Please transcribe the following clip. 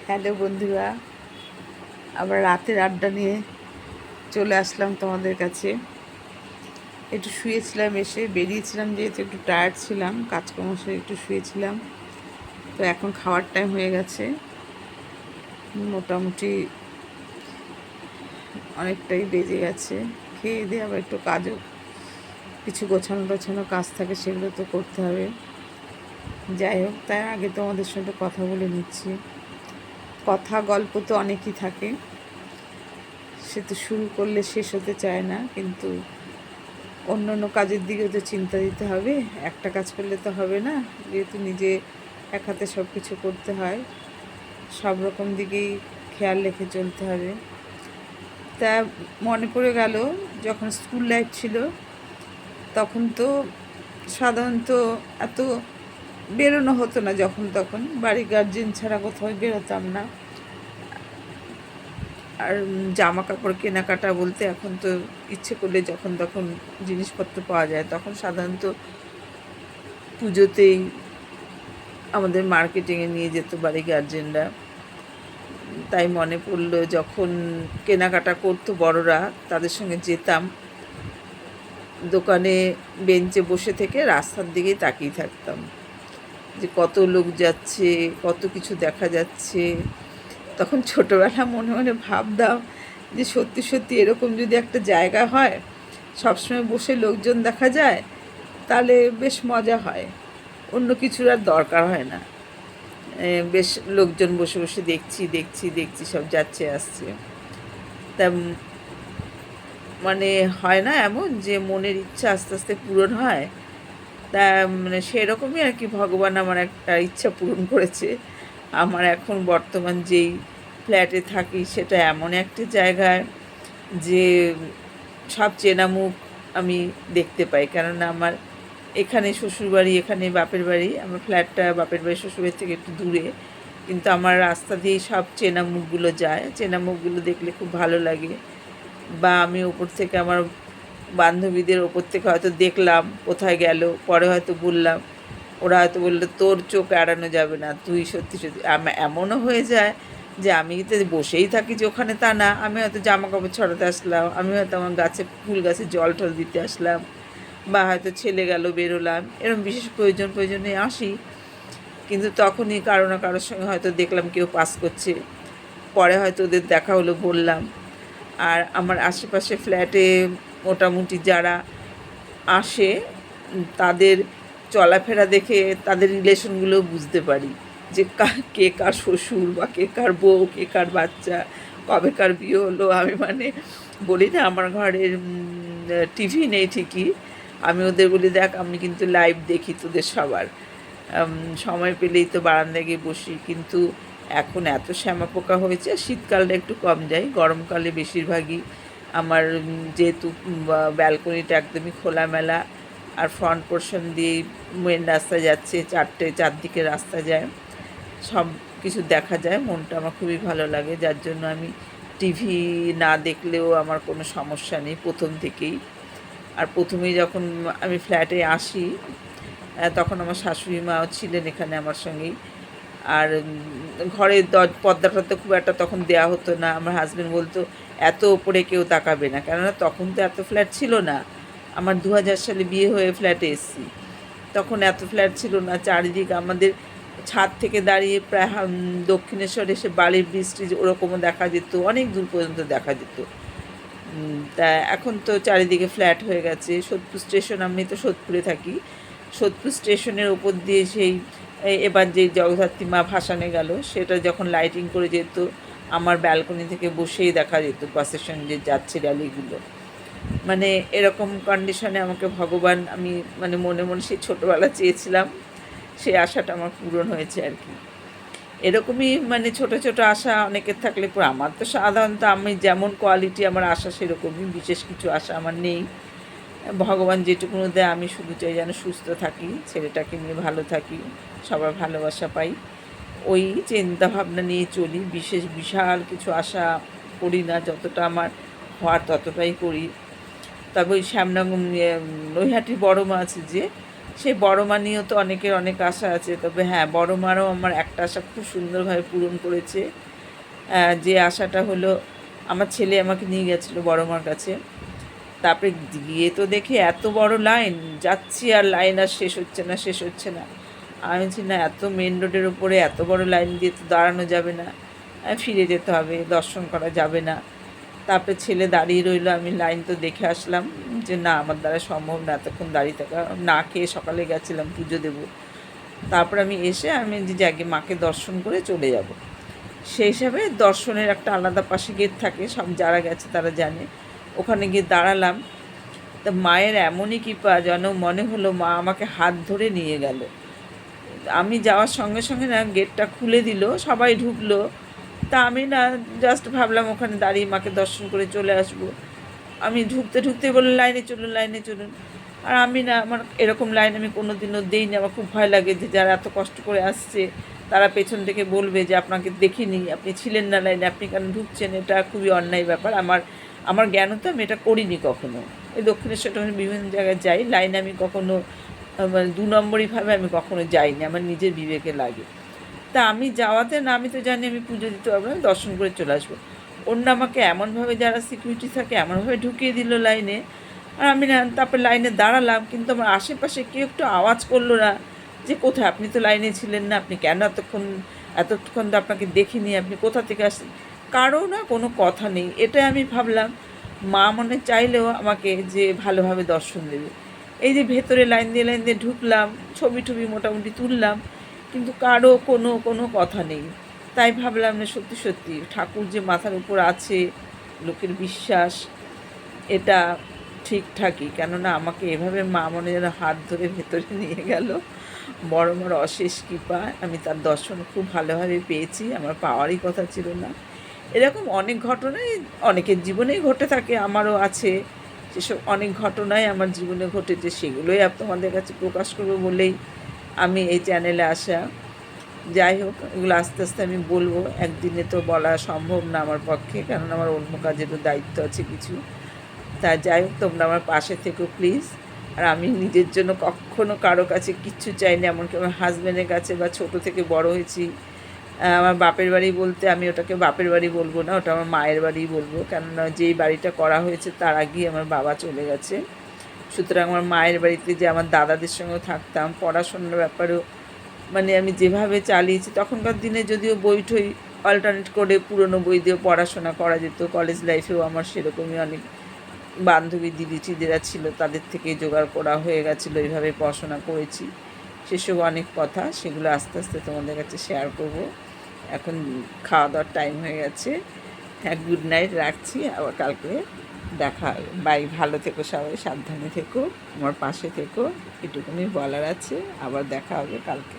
Hello বন্ধুরা, আবার রাতের আড্ডা নিয়ে চলে আসলাম তোমাদের কাছে। একটু শুয়েছিলাম, এসে বেরিয়েছিলাম যেহেতু একটু টায়ার্ড ছিলাম, কাজকর্ম সেরে একটু শুয়েছিলাম। তো এখন খাওয়ার টাইম হয়ে গেছে, মোটামুটি অনেকটাই বেজে গেছে। খেয়ে দিয়ে আবার একটু কাজও, কিছু গোছানো টোছানো কাজ থাকে, সেগুলো তো করতে হবে। যাই হোক, তাই আগে তোমাদের সঙ্গে কথা বলে নিচ্ছি। কথা গল্প তো অনেকই থাকে, সে তো শুরু করলে শেষ হতে চায় না, কিন্তু অন্য অন্য কাজের দিকেও তো চিন্তা দিতে হবে। একটা কাজ করলে তো হবে না, যেহেতু নিজে এক হাতে সব কিছু করতে হয়, সব রকম দিকেই খেয়াল রেখে চলতে হবে। তা মনে পড়ে গেল, যখন স্কুল লাইফ ছিল তখন তো সাধারণত এত বেরোনো হতো না, যখন তখন বাড়ির গার্জেন ছাড়া কোথাও বেরোতাম না। আর জামা কাপড় কেনাকাটা বলতে এখন তো ইচ্ছে করলে যখন তখন জিনিসপত্র পাওয়া যায়, তখন সাধারণত পুজোতেই আমাদের মার্কেটিংয়ে নিয়ে যেত বাড়ির গার্জেনরা। তাই মনে পড়লো, যখন কেনাকাটা করতো বড়রা, তাদের সঙ্গে যেতাম, দোকানে বেঞ্চে বসে থেকে রাস্তার দিকেই তাকিয়ে থাকতাম যে কত লোক যাচ্ছে, কত কিছু দেখা যাচ্ছে। তখন ছোটোবেলা মনে মনে ভাবতাম যে সত্যি সত্যি এরকম যদি একটা জায়গা হয়, সবসময় বসে লোকজন দেখা যায়, তাহলে বেশ মজা হয়, অন্য কিছুর আর দরকার হয় না। বেশ লোকজন বসে বসে দেখছি দেখছি দেখছি, সব যাচ্ছে আসছে। তা মানে হয় না এমন যে মনের ইচ্ছা আস্তে আস্তে পূরণ হয়? তা মানে সেরকমই আর কি, ভগবান আমার একটা ইচ্ছা পূরণ করেছে। আমার এখন বর্তমান যেই ফ্ল্যাটে থাকি, সেটা এমন একটি জায়গায় যে সব চেনা মুখ আমি দেখতে পাই। কেননা আমার এখানে শ্বশুরবাড়ি, এখানে বাপের বাড়ি। আমার ফ্ল্যাটটা বাপের বাড়ি শ্বশুরবাড়ির থেকে একটু দূরে, কিন্তু আমার রাস্তা দিয়েই সব চেনা মুখগুলো যায়। চেনা মুখগুলো দেখলে খুব ভালো লাগে। বা আমি ওপর থেকে আমার বান্ধবীদের ওপর থেকে হয়তো দেখলাম কোথায় গেল, পরে হয়তো বললাম, ওরা হয়তো বললো তোর চোখ এড়ানো যাবে না, তুই সত্যি সত্যি। এমনও হয়ে যায় যে আমি তো বসেই থাকি যে ওখানে, তা না, আমি হয়তো জামা কাপড় ছড়াতে আসলাম, আমি হয়তো আমার গাছে, ফুল গাছে জল টল দিতে আসলাম, বা হয়তো ছেলে গেল বেরোলাম, এরকম বিশেষ প্রয়োজনে আসি। কিন্তু তখনই কারো না কারোর সঙ্গে হয়তো দেখলাম কেউ পাস করছে, পরে হয়তো ওদের দেখা হলো, বললাম। আর আমার আশেপাশে ফ্ল্যাটে মোটামুটি যারা আসে, তাদের চলাফেরা দেখে তাদের রিলেশনগুলো বুঝতে পারি যে কে কার শ্বশুর, বা কে কার বউ, কে কার বাচ্চা, কবে কার বিয়ে হলো। আমি মানে বলি না, আমার ঘরের টিভি নেই ঠিকই, আমি ওদের বলি, দেখ আমি কিন্তু লাইভ দেখি তোদের সবার। সময় পেলেই তো বারান্দায় গিয়ে বসি। কিন্তু এখন এত শ্যামা পোকা হয়েছে, শীতকালটা একটু কম যায়, গরমকালে বেশিরভাগই আমার যেহেতু ব্যালকনিটা একদমই খোলামেলা, আর ফ্রন্ট পোর্শন দিয়েই মেন রাস্তা যাচ্ছে, চারদিকে রাস্তা যায়, সব কিছু দেখা যায়, মনটা আমার খুবই ভালো লাগে। যার জন্য আমি টিভি না দেখলেও আমার কোনো সমস্যা নেই প্রথম থেকেই। আর প্রথমেই যখন আমি ফ্ল্যাটে আসি, তখন আমার শাশুড়ি মাও ছিলেন এখানে আমার সঙ্গেই। আর ঘরের পর্দাটা তো খুব একটা তখন দেওয়া হতো না। আমার হাজব্যান্ড বলতো এত ওপরে কেউ তাকাবে না, কেননা তখন তো এত ফ্ল্যাট ছিল না। আমার 2000 সালে বিয়ে হয়ে ফ্ল্যাটে এসেছি, তখন এত ফ্ল্যাট ছিল না। চারিদিকে আমাদের ছাদ থেকে দাঁড়িয়ে প্রায় দক্ষিণেশ্বর এসে বালির বৃষ্টি ওরকমও দেখা যেত, অনেক দূর পর্যন্ত দেখা যেত। তা এখন তো চারিদিকে ফ্ল্যাট হয়ে গেছে। সোদপুর স্টেশন, আমি তো সোদপুরে থাকি, সোদপুর স্টেশনের ওপর দিয়ে সেই এবার যে জগদ্ধাত্রী মা ভাসানে গেল, সেটা যখন লাইটিং করে যেত, আমার ব্যালকনি থেকে বসেই দেখা যেত বাসের সঙ্গে যাচ্ছে র্যালিগুলো। মানে এরকম কন্ডিশনে আমাকে ভগবান, আমি মানে মনে মনে সেই ছোটোবেলা চেয়েছিলাম, সেই আশাটা আমার পূরণ হয়েছে আর কি। এরকমই মানে ছোট ছোট আশা অনেকের থাকলে পরে, আমার তো সাধারণত আমি যেমন কোয়ালিটি আমার আশা সেরকমই, বিশেষ কিছু আশা আমার নেই। ভগবান যেটুকুনো দেয়, আমি শুধু চাই যেন সুস্থ থাকি, ছেলেটাকে নিয়ে ভালো থাকি, সবার ভালোবাসা পাই, ওই চিন্তাভাবনা নিয়ে চলি। বিশাল কিছু আশা করি না, যতটা আমার হওয়ার ততটাই করি। তবে ওই শ্যামনগর নৈহাটির বড় মা আছে যে, সেই বড় মা নিয়েও তো অনেকের অনেক আশা আছে, তবে হ্যাঁ বড় মারও আমার একটা আশা খুব সুন্দরভাবে পূরণ করেছে। যে আশাটা হলো, আমার ছেলে আমাকে নিয়ে গেছিলো বড় মার কাছে। তারপরে গিয়ে তো দেখি এত বড় লাইন, যাচ্ছি আর লাইন আর শেষ হচ্ছে না শেষ হচ্ছে না। আমি বলছি না, এত মেন রোডের ওপরে এত বড় লাইন দিয়ে তো দাঁড়ানো যাবে না, ফিরে যেতে হবে, দর্শন করা যাবে না। তারপরে ছেলে দাঁড়িয়ে রইলো, আমি লাইন তো দেখে আসলাম যে না আমার দ্বারা সম্ভব না এতক্ষণ দাঁড়িয়ে থাকা, না খেয়ে সকালে গেছিলাম পুজো দেবো। তারপর আমি এসে আমি যে আগে মাকে দর্শন করে চলে যাব। সেই হিসাবে দর্শনের একটা আলাদা পাশে গেট থাকে, সব যারা গেছে তারা জানে। ওখানে গিয়ে দাঁড়ালাম, তা মায়ের এমনই কৃপা যেন মনে হলো মা আমাকে হাত ধরে নিয়ে গেল। আমি যাওয়ার সঙ্গে সঙ্গে না গেটটা খুলে দিল, সবাই ঢুকলো। তা আমি না জাস্ট ভাবলাম ওখানে দাঁড়িয়ে মাকে দর্শন করে চলে আসবো। আমি ঢুকতে ঢুকতে বললো লাইনে চলুন লাইনে চলুন। আর আমি না, আমার এরকম লাইন আমি কোনো দিনও দিইনি। আমার খুব ভয় লাগে যে যারা এত কষ্ট করে আসছে তারা পেছন থেকে বলবে যে আপনাকে দেখিনি, আপনি ছিলেন না লাইনে, আপনি কেন ঢুকছেন। এটা খুবই অন্যায় ব্যাপার। আমার জ্ঞানও তো আমি এটা করিনি কখনো। এই দক্ষিণেশ্বরটা আমি বিভিন্ন জায়গায় যাই, লাইনে আমি কখনো মানে 2 নম্বরইভাবে আমি কখনো যাইনি, আমার নিজের বিবেকে লাগে। তা আমি যাওয়াতে না, আমি তো জানি আমি পুজো দিতে পারবো না, দর্শন করে চলে আসবো। অন্য আমাকে এমনভাবে যারা সিকিউরিটি থাকে এমনভাবে ঢুকিয়ে দিল লাইনে। আর আমি না তারপর লাইনে দাঁড়ালাম, কিন্তু আমার আশেপাশে কেউ একটু আওয়াজ করলো না যে কোথায়, আপনি তো লাইনে ছিলেন না, আপনি কেন এতক্ষণ তো আপনাকে দেখিনি, আপনি কোথা থেকে আসছেন। কারো না কোনো কথা নেই। এটাই আমি ভাবলাম মা মনে চাইলেও আমাকে যে ভালোভাবে দর্শন দেবে। এই যে ভেতরে লাইন দিয়ে ঢুকলাম, ছবি টবি মোটামুটি তুললাম, কিন্তু কারো কোনো কথা নেই। তাই ভাবলাম না, সত্যি সত্যি ঠাকুর যে মাথার উপর আছে, লোকের বিশ্বাস এটা ঠিকঠাকই। কেননা আমাকে এভাবে মা মনে যেন হাত ধরে ভেতরে নিয়ে গেল। বড় বড় অশেষ কৃপা, আমি তার দর্শন খুব ভালোভাবে পেয়েছি, আমার পাওয়ারই কথা ছিল না। এরকম অনেক ঘটনাই অনেকের জীবনেই ঘটে থাকে, আমারও আছে। সেসব অনেক ঘটনাই আমার জীবনে ঘটেছে, সেগুলোই তোমাদের কাছে প্রকাশ করবো বলেই আমি এই চ্যানেলে আসা। যাই হোক, এগুলো আস্তে আস্তে আমি বলবো, একদিনে তো বলা সম্ভব না আমার পক্ষে, কারণ আমার অন্য কাজেরও দায়িত্ব আছে কিছু। তা যাই হোক, তোমরা আমার পাশে থেকো প্লিজ। আর আমি নিজের জন্য কখনো কারো কাছে কিচ্ছু চাইনি, এমনকি আমার হাজব্যান্ডের কাছে বা ছোটো থেকে বড় হয়েছি। আমার বাপের বাড়ি বলতে আমি ওটাকে বাপের বাড়ি বলবো না, ওটা আমার মায়ের বাড়িই বলবো, কেননা যেই বাড়িটা করা হয়েছে তার আগেই আমার বাবা চলে গেছে। সুতরাং আমার মায়ের বাড়িতে যে আমার দাদাদের সঙ্গেও থাকতাম, পড়াশোনার ব্যাপারেও মানে আমি যেভাবে চালিয়েছি, তখনকার দিনে যদিও বই ঠই অল্টারনেট করে পুরনো বই দিয়েও পড়াশোনা করা যেত। কলেজ লাইফেও আমার সেরকমই অনেক বান্ধবী দিদিরা ছিল, তাদের থেকে জোগাড় করা হয়ে গেছিলো, এইভাবে পড়াশোনা করেছি। সেসব অনেক কথা, সেগুলো আস্তে আস্তে তোমাদের কাছে শেয়ার করব। এখন খাওয়া দাওয়ার টাইম হয়ে গেছে। হ্যাঁ, গুড নাইট, রাখছি, আবার কালকে দেখা হবে। বাই, ভালো থেকো সবাই, সাবধানে থেকো, আমার পাশে থেকো, এটুকুনি বলার আছে। আবার দেখা হবে কালকে।